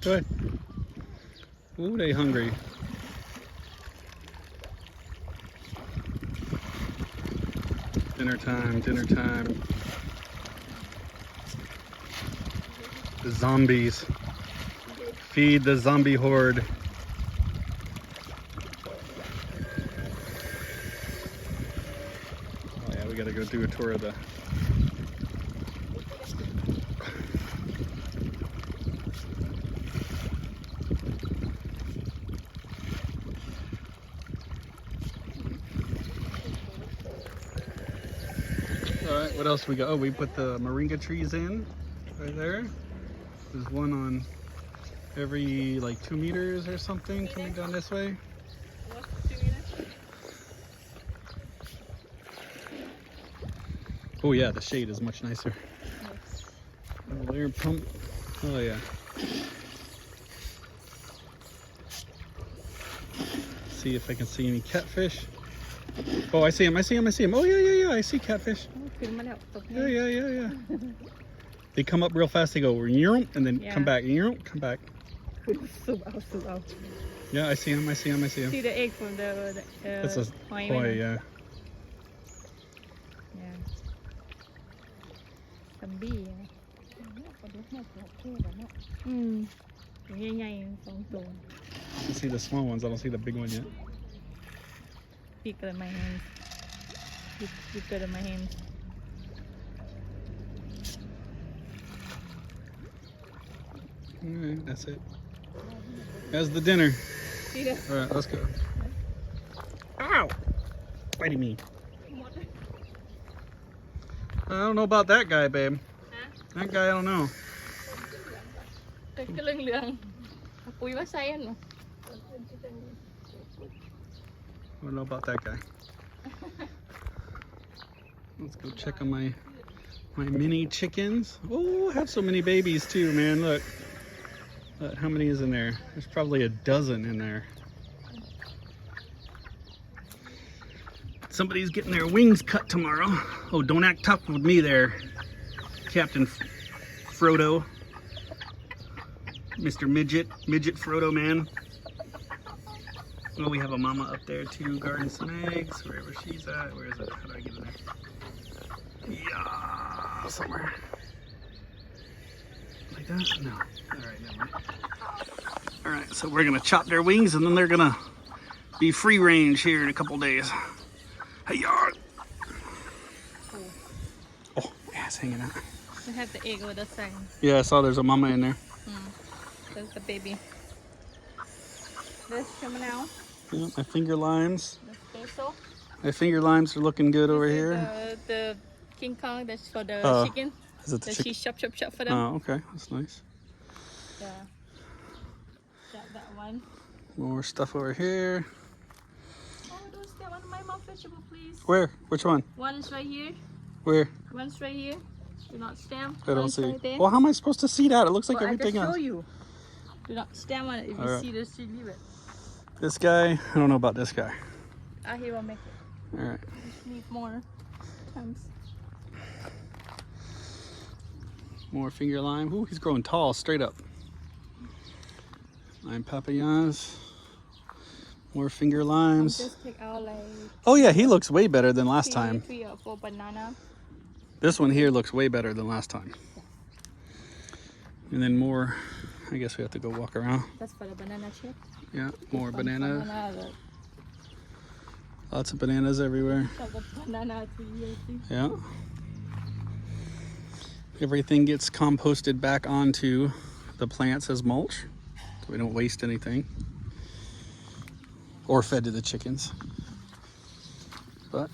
Go ahead. Ooh, they hungry. Dinner time, dinner time. The zombies. Feed the zombie horde. Oh yeah, we gotta go do a tour of the... Alright, what else we got? Oh, we put the moringa trees in right there. There's one on every like 2 meters or something coming down this way. Oh yeah, the shade is much nicer. Little air pump. Oh yeah. See if I can see any catfish. Oh, I see him, I see him, I see him. Oh yeah, I see catfish. Yeah. They come up real fast, they go and then come back, come back. Yeah, I see him, I see him. See the egg from the That's a koi, yeah. Zombie. I see the small ones, I don't see the big one yet. Bigger than my hands. Bigger than my hands. Alright, that's it. That's the dinner. Alright, let's go. Ow! Biting me. I don't know about that guy, babe. That guy, I don't know. Cái lưng lương. Cúi bác say ăn. I don't know about that guy. Let's go check on my mini chickens. Oh, I have so many babies too, man. Look. How many is in there? There's probably a dozen in there. Somebody's getting their wings cut tomorrow. Oh, don't act tough with me there, Captain Frodo. Mr. Midget Frodo man. Oh, we have a mama up there too, guarding some eggs, wherever she's at. Where is it? How do I get in there? Yeah, somewhere. Like that? No. Alright, never mind. Alright, so we're gonna chop their wings and then they're gonna be free range here in a couple days. Hey, yard! Oh, yeah, it's hanging out. They have the egg with the thing. Yeah, I saw there's a mama in there. There's the baby. This coming out. Yeah, my finger limes. The basil. My finger limes are looking good over here. The King Kong, that's for the chicken. Is it the chicken? She chop for them. Oh, okay, that's nice. Yeah. That one. More stuff over here. Oh, don't step on my mouth vegetable, please. Where? Which one? One's right here. Where? One's right here. Do not stamp. I don't One's see. Right there. Well, how am I supposed to see that? It looks like everything I else. show you. Do not stamp on it. If you see this, you leave it. This guy, I don't know about this guy. He will make it. All right. Just need more times. More finger lime. Ooh, he's growing tall, straight up. Lime papayas. More finger limes. Just take out like. Oh yeah, he looks way better than last time. 3 or 4 banana. This one here looks way better than last time. And then more. I guess we have to go walk around. That's for the banana chip. Yeah, more banana. Lots of bananas everywhere. Banana yeah. Everything gets composted back onto the plants as mulch, so we don't waste anything. Or fed to the chickens. But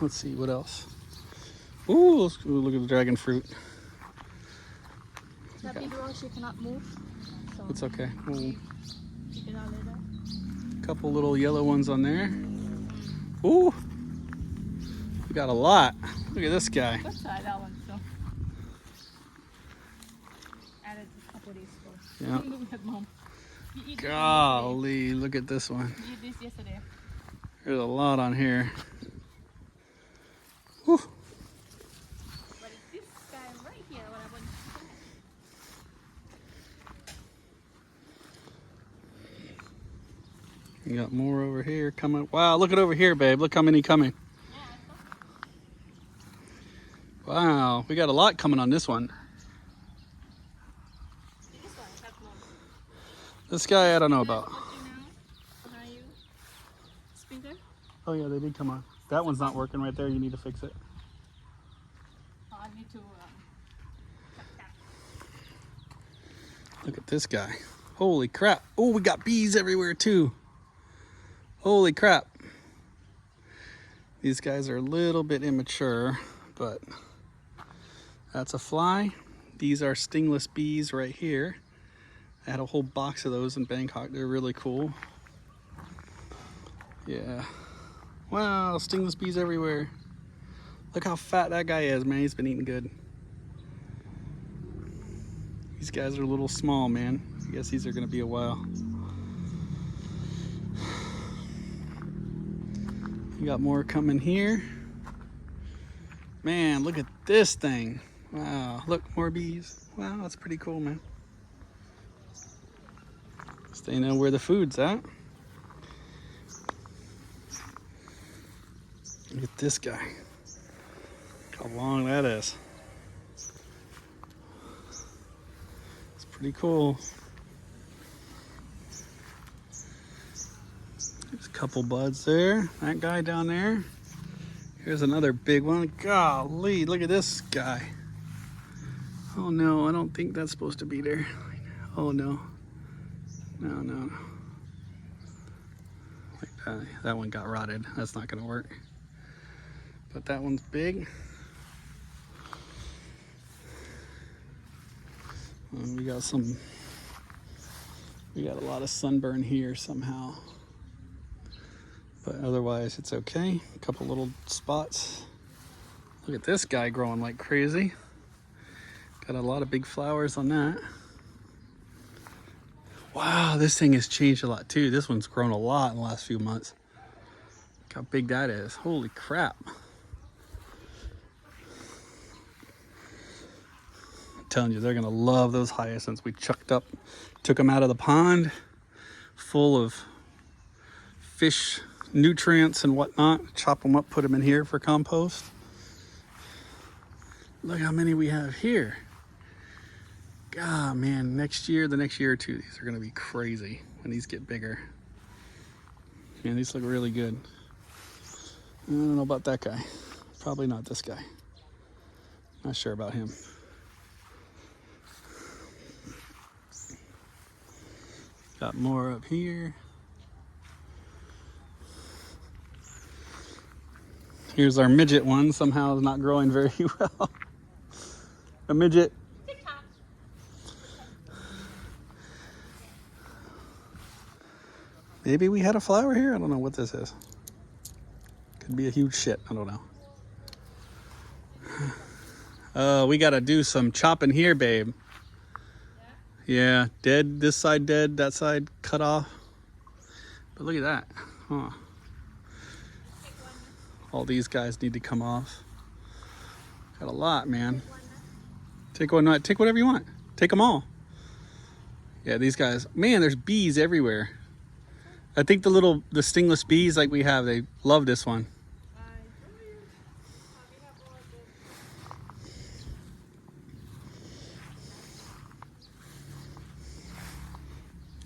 let's see what else. Ooh, look at the dragon fruit. That big rock, she cannot move. So It's okay. she cannot let her. Couple little yellow ones on there. Ooh, we got a lot. Look at this guy. Let's try that one too. Added a couple of these for. Yeah. Look at mom. You eat Golly, look at this one. You eat this yesterday. There's a lot on here. Whew. But it's this guy right here what I want You got more over here coming. Wow, look at over here, babe. Look how many coming. Wow, we got a lot coming on this one. This guy, I don't know about. Oh yeah, they did come on. That one's not working right there. You need to fix it. I need to Look at this guy. Holy crap. Oh, we got bees everywhere too. Holy crap. These guys are a little bit immature, but that's a fly. These are stingless bees right here. I had a whole box of those in Bangkok. They're really cool. Yeah. Wow, stingless bees everywhere. Look how fat that guy is, man. He's been eating good. These guys are a little small, man. I guess these are gonna be a while. You got more coming here. Man, look at this thing. Wow, look, more bees. Wow, that's pretty cool, man. Staying in where the food's at. Look at this guy. Look how long that is. It's pretty cool. There's a couple buds there. That guy down there. Here's another big one. Golly, look at this guy. Oh no, I don't think that's supposed to be there. Oh no. No. Like that. That one got rotted. That's not gonna work. But that one's big. We got a lot of sunburn here somehow. But otherwise it's okay. A couple little spots. Look at this guy growing like crazy. Got a lot of big flowers on that. Wow, this thing has changed a lot too. This one's grown a lot in the last few months. Look how big that is. Holy crap. I'm telling you, they're gonna love those hyacinths. We took them out of the pond full of fish nutrients and whatnot. Chop them up, put them in here for compost. Look how many we have here. God, man, the next year or two, these are gonna be crazy when these get bigger. Man, these look really good. I don't know about that guy. Probably not this guy. Not sure about him. Got more up here. Here's our midget one. Somehow is not growing very well. A midget. Maybe we had a flower here? I don't know what this is. Could be a huge shit. I don't know. We gotta do some chopping here, babe. Yeah, dead. This side dead, that side cut off. But look at that. Huh. All these guys need to come off. Got a lot, man. Take one, take whatever you want. Take them all. Yeah, these guys. Man, there's bees everywhere. I think the stingless bees like we have, they love this one.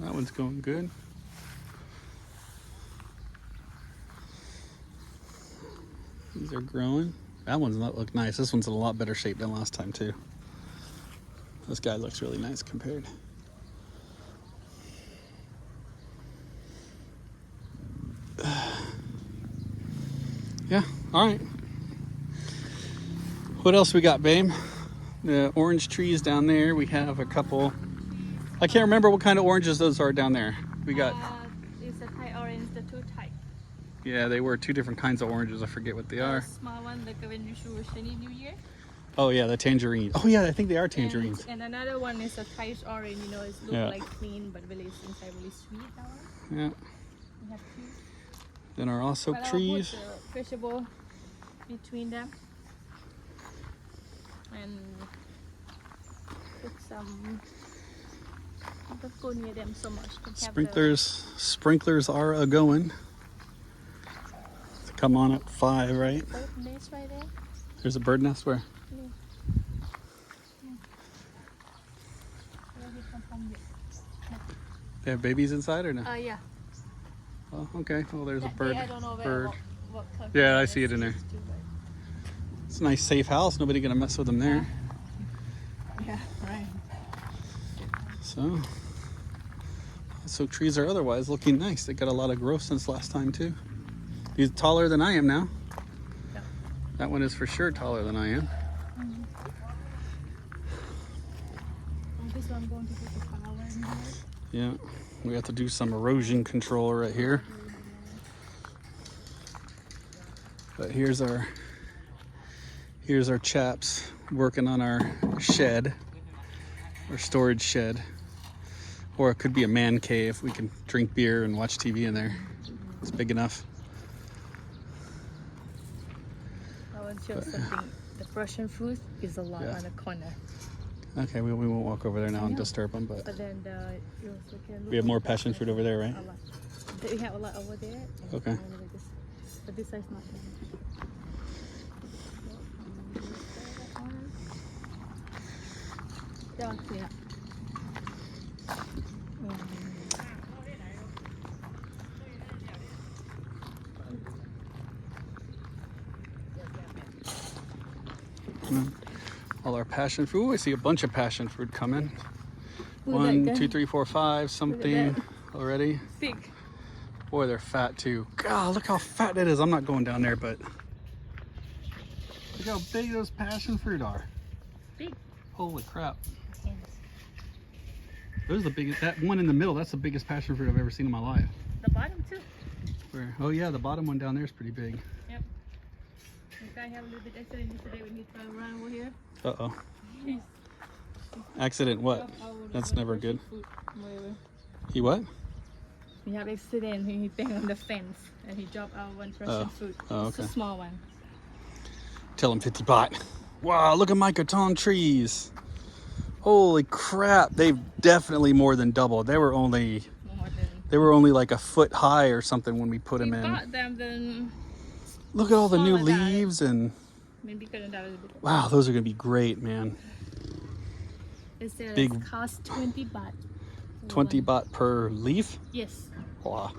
That one's going good. These are growing. That one's not look nice. This one's in a lot better shape than last time too. This guy looks really nice compared. Yeah, all right. What else we got, babe? The orange trees down there. We have a couple. I can't remember what kind of oranges those are down there. We got. It's a Thai orange, the two type. Yeah, they were two different kinds of oranges. I forget what they are. Small one, like when you show Chinese New Year. Oh yeah, the tangerine. Oh yeah, I think they are tangerines. And another one is a Thai orange. You know, it looks like clean, but really inside really sweet. That one. Yeah. We have two. Then our also trees. I'll put the vegetable between them and put some Don't go near them so much. Sprinklers are a going. Come on at 5, right? Bird nest right there. There's a bird nest where? They have babies inside or no? Yeah. Oh, okay. Well, there's a bird. I don't know bird. what Yeah, I see it in there. It's a nice, safe house. Nobody gonna mess with them there. Yeah, right. So trees are otherwise looking nice. They got a lot of growth since last time too. He's taller than I am now. Yeah. That one is for sure taller than I am. This one going to put the flower in here. Yeah, we have to do some erosion control right here. But here's our chaps working on our shed, our storage shed. Or it could be a man cave. We can drink beer and watch TV in there. It's big enough. I want to show something. The Russian fruit is a lot Yeah. on the corner. Okay, we won't walk over there now and disturb them, but But then you also can we have more passion fruit over there, right? A lot. We have a lot over there. And Okay. But this size not. Yeah. All our passion fruit. Ooh, I see a bunch of passion fruit coming. Look at 1, that. 2, 3, 4, 5, something already. Big. Boy, they're fat too. God, look how fat that is. I'm not going down there, but look how big those passion fruit are. Big. Holy crap. Yes. Those are the biggest. That one in the middle, that's the biggest passion fruit I've ever seen in my life. The bottom too. Where? Oh yeah, the bottom one down there is pretty big. Yep. This guy have a little bit accident yesterday when he tried to run over here. Uh-oh. Yes. Accident what? That's never good. He what? He had accident. He banged on the fence and he dropped out one Russian fruit. Oh, It's okay. a small one. Tell him 50 baht. Wow, look at my Katon trees. Holy crap, they've definitely more than doubled. They were only like a foot high or something when we put them in. Bought them then. Look at all the new smaller than leaves and maybe couldn't that was a bit. wow, those are gonna be great, man. It said Big. it cost 20 baht. 20 baht per leaf? Yes. Wow.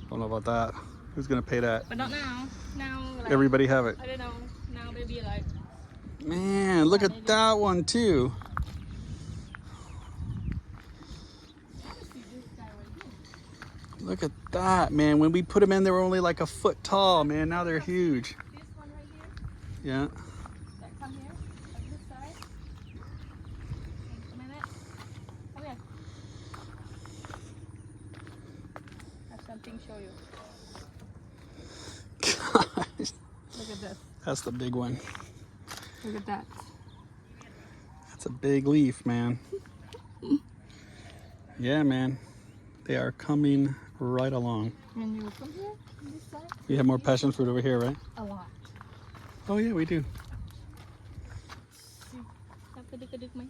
Don't know about that. Who's gonna pay that? But not now. Now like, Everybody have it. I don't know. Now maybe like Man, look at that one too. Look at that, man. When we put them in, they were only like a foot tall, man. Now they're huge. this one right here. Yeah. That come here. Like this side. Wait a minute. Come here. I have something to show you. Gosh, Look at this. that's the big one. Look at that. That's a big leaf, man. Yeah, man. They are coming right along. And you come here on this side. We have more passion fruit over here, right? A lot. Oh yeah, we do. See. Have to look at it, mate.